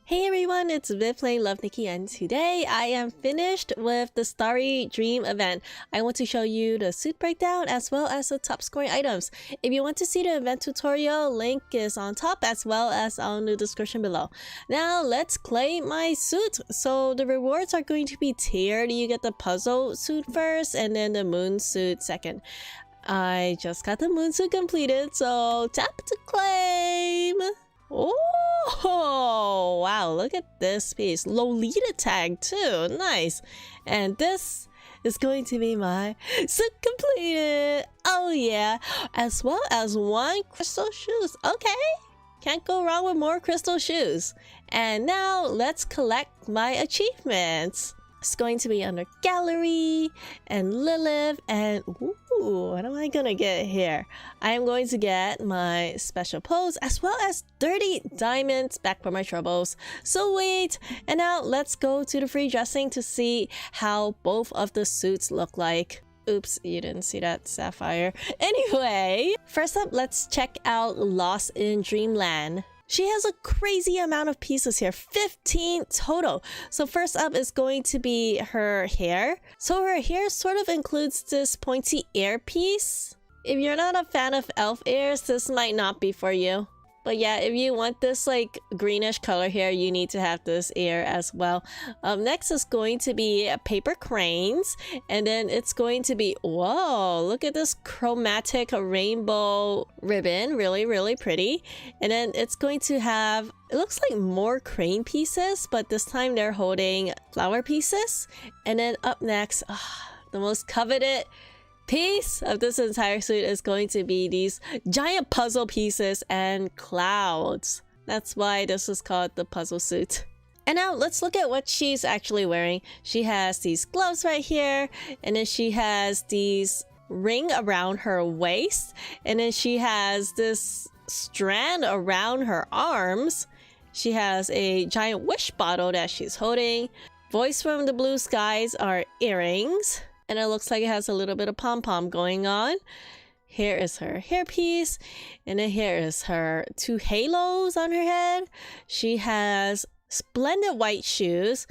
Hey everyone, it's Viv playing Love Nikki, and today I am finished with the Starry Dream event. I want to show you the suit breakdown as well as the top scoring items. If you want to see the event tutorial, link is on top as well as on the description below. Now let's claim my suit. So the rewards are going to be tiered. You get the puzzle suit first and then the moon suit second. I just got the moon suit completed, so tap to claim. Oh wow, look at this piece. Lolita tag too, nice. And this is going to be my suit completed. Oh yeah, as well as one crystal shoes. Okay, can't go wrong with more crystal shoes. And now let's collect my achievements. It's going to be under gallery and Lilith, and ooh, what am I gonna get here? I am going to get my special pose as well as 30 diamonds back for my troubles. So wait, and now let's go to the free dressing to see how both of the suits look like. Oops, you didn't see that sapphire. Anyway, first up, let's check out Lost in Dreamland. She has a crazy amount of pieces here, 15 total. So first up is going to be her hair. So her hair sort of includes this pointy ear piece. If you're not a fan of elf ears, this might not be for you. But yeah, if you want this like greenish color here, you need to have this ear as well. Next is going to be paper cranes. And then it's going to be, whoa, look at this chromatic rainbow ribbon. Really pretty. And then it's going to have, it looks like more crane pieces, but this time they're holding flower pieces. And then up next, the most coveted piece of this entire suit is going to be these giant puzzle pieces and clouds. That's why this is called the puzzle suit. And now let's look at what she's actually wearing. She has these gloves right here, and then she has these ring around her waist, and then she has this strand around her arms. She has a giant wish bottle that she's holding. Voice from the blue skies are earrings. And it looks like it has a little bit of pom-pom going on. Here is her hairpiece. And then here is her two halos on her head. She has splendid white shoes,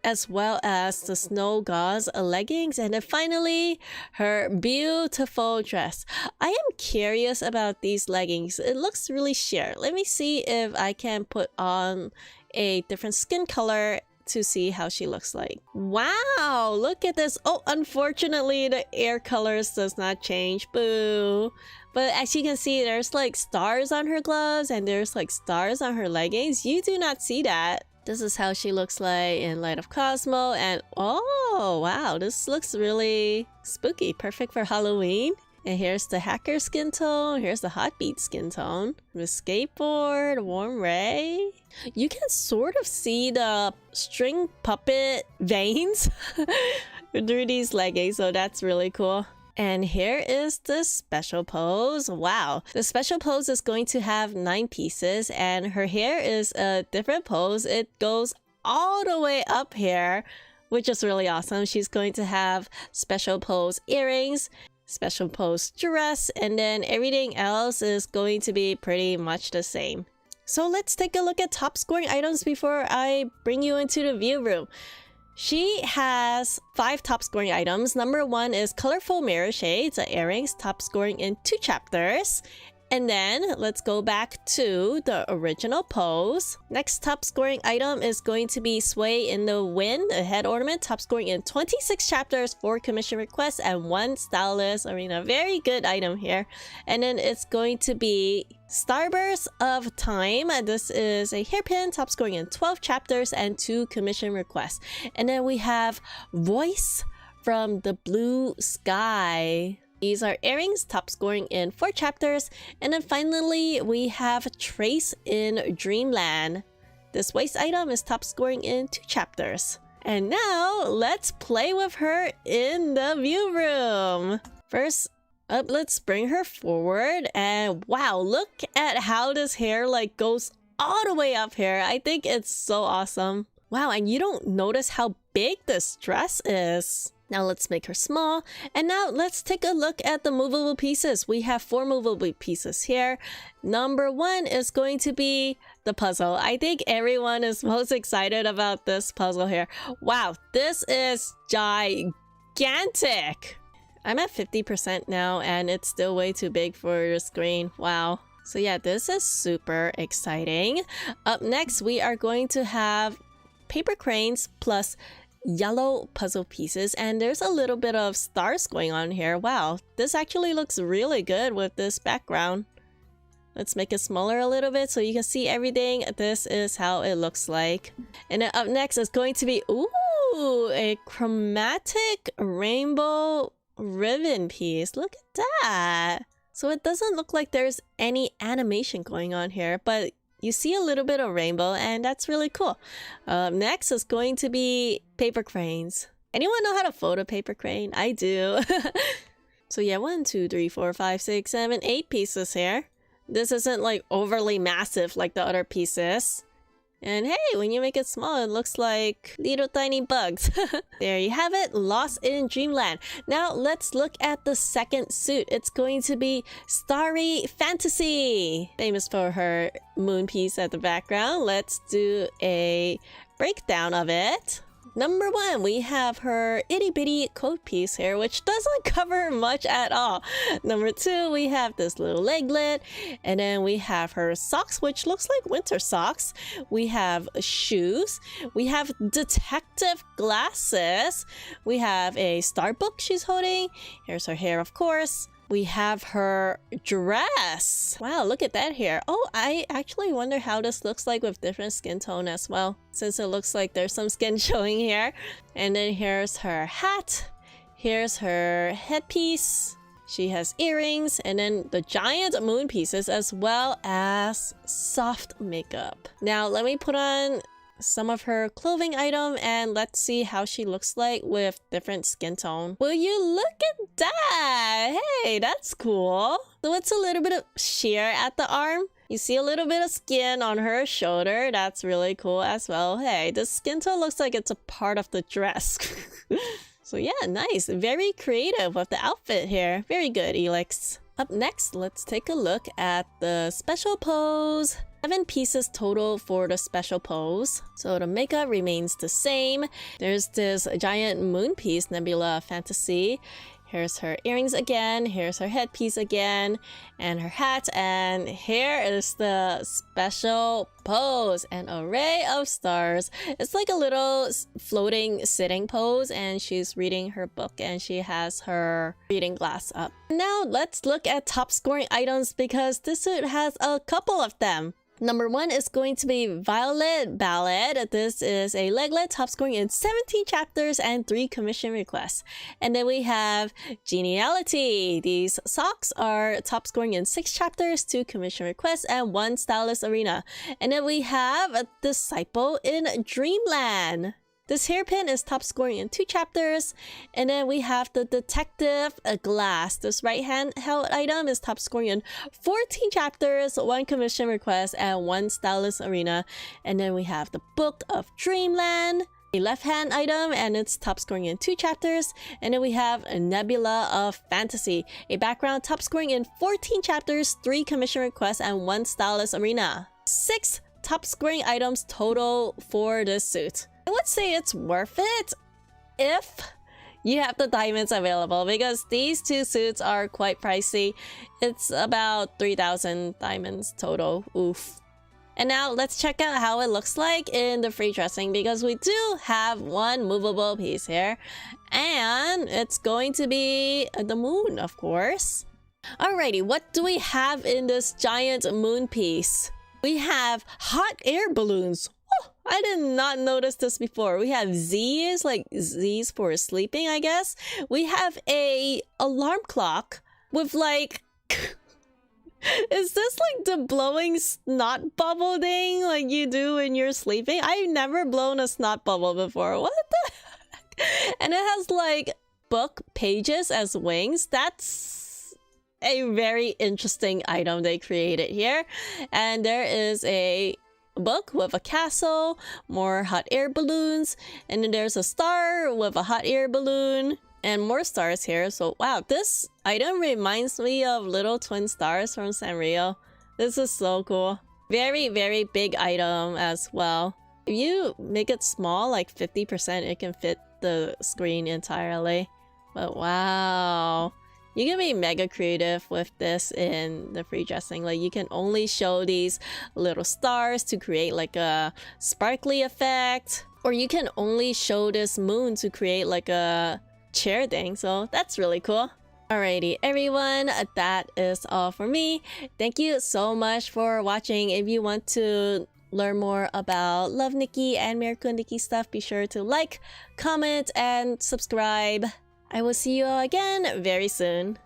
as well as the snow gauze leggings. And then finally, her beautiful dress. I am curious about these leggings. It looks really sheer. Let me see if I can put on a different skin color to see how she looks like. Wow, look at this. Oh, unfortunately the air colors does not change. Boo. But as you can see, there's like stars on her gloves and there's like stars on her leggings. You do not see that. This is how she looks like in Light of Cosmo. And oh wow, this looks really spooky. Perfect for Halloween. And here's the hacker skin tone. Here's the Heartbeat skin tone. The skateboard, warm ray. You can sort of see the string puppet veins through these leggings, so that's really cool. And here is the special pose. Wow. The special pose is going to have 9 pieces, and her hair is a different pose. It goes all the way up here, which is really awesome. She's going to have special pose earrings, special pose dress, and then everything else is going to be pretty much the same. So let's take a look at top scoring items before I bring you into the view room. She has 5 top scoring items. Number 1 is colorful mirror shades, earrings, top scoring in 2 chapters. And then let's go back to the original pose. Next top scoring item is going to be Sway in the Wind, a head ornament, top scoring in 26 chapters, 4 commission requests, and 1 stylist arena. Very good item here. And then it's going to be Starburst of Time. This is a hairpin, top scoring in 12 chapters and 2 commission requests. And then we have Voice from the Blue Sky. These are earrings, top scoring in 4 chapters. And then finally, we have Trace in Dreamland. This waist item is top scoring in 2 chapters. And now, let's play with her in the view room. First up, let's bring her forward. And wow, look at how this hair like goes all the way up here. I think it's so awesome. Wow, and you don't notice how big this dress is. Now let's make her small. And now let's take a look at the movable pieces. We have 4 movable pieces here. Number 1 is going to be the puzzle. I think everyone is most excited about this puzzle here. Wow, this is gigantic. I'm at 50% now and it's still way too big for your screen. Wow. So yeah, this is super exciting. Up next, we are going to have paper cranes plus yellow puzzle pieces, and there's a little bit of stars going on here. Wow, this actually looks really good with this background. Let's make it smaller a little bit so you can see everything. This is how it looks like. And then up next is going to be, ooh, a chromatic rainbow ribbon piece. Look at that. So it doesn't look like there's any animation going on here, but you see a little bit of rainbow, and that's really cool. Next is going to be paper cranes. Anyone know how to fold a paper crane? I do. So yeah, 1, 2, 3, 4, 5, 6, 7, 8 pieces here. This isn't like overly massive like the other pieces. And hey, when you make it small, it looks like little tiny bugs. There you have it, Lost in Dreamland. Now let's look at the second suit. It's going to be Starry Fantasy, famous for her moon piece at the background. Let's do a breakdown of it. Number 1, we have her itty bitty coat piece here, which doesn't cover much at all. Number 2, we have this little leglet, and then we have her socks, which looks like winter socks. We have shoes. We have detective glasses. We have a star book she's holding. Here's her hair, of course. We have her dress. Wow, look at that hair. Oh, I actually wonder how this looks like with different skin tone as well, since it looks like there's some skin showing here. And then here's her hat. Here's her headpiece. She has earrings, and then the giant moon pieces, as well as soft makeup. Now let me put on some of her clothing item and let's see how she looks like with different skin tone. Will you look at that? Hey, that's cool. So it's a little bit of sheer at the arm. You see a little bit of skin on her shoulder. That's really cool as well. Hey, the skin tone looks like it's a part of the dress. So yeah, nice. Very creative with the outfit here. Very good, Elix. Up next, let's take a look at the special pose. 7 pieces total for the special pose. So the makeup remains the same. There's this giant moon piece, Nebula Fantasy. Here's her earrings again. Here's her headpiece again. And her hat. And here is the special pose. An array of stars. It's like a little floating sitting pose. And she's reading her book. And she has her reading glass up. Now let's look at top scoring items, because this suit has a couple of them. Number 1 is going to be Violet Ballad. This is a leglet, top scoring in 17 chapters and 3 commission requests. And then we have Geniality. These socks are top scoring in 6 chapters, 2 commission requests, and 1 stylist arena. And then we have Disciple in Dreamland. This hairpin is top scoring in 2 chapters. And then we have the Detective Glass. This right hand held item is top scoring in 14 chapters, 1 commission request, and 1 stylist arena. And then we have the Book of Dreamland, a left hand item, and it's top scoring in 2 chapters. And then we have a Nebula of Fantasy, a background top scoring in 14 chapters, 3 commission requests, and 1 stylist arena. 6 top scoring items total for this suit. I would say it's worth it if you have the diamonds available, because these 2 suits are quite pricey. It's about 3,000 diamonds total. Oof. And now let's check out how it looks like in the free dressing, because we do have 1 movable piece here, and it's going to be the moon, of course. Alrighty, what do we have in this giant moon piece? We have hot air balloons. I did not notice this before. We have Z's, like Z's for sleeping, I guess. We have a alarm clock with like... Is this like the blowing snot bubble thing like you do when you're sleeping? I've never blown a snot bubble before. What the heck? And it has like book pages as wings. That's a very interesting item they created here. And there is a book with a castle, more hot air balloons, and then there's a star with a hot air balloon, and more stars here. So wow, this item reminds me of little twin stars from Sanrio. This is so cool. Very, very big item as well. If you make it small, like 50%, it can fit the screen entirely. But wow, you can be mega creative with this in the free dressing. Like you can only show these little stars to create like a sparkly effect, or you can only show this moon to create like a chair thing. So that's really cool. Alrighty everyone, that is all for me. Thank you so much for watching. If you want to learn more about Love Nikki and Miracle Nikki stuff, be sure to like, comment, and subscribe. I will see you all again very soon.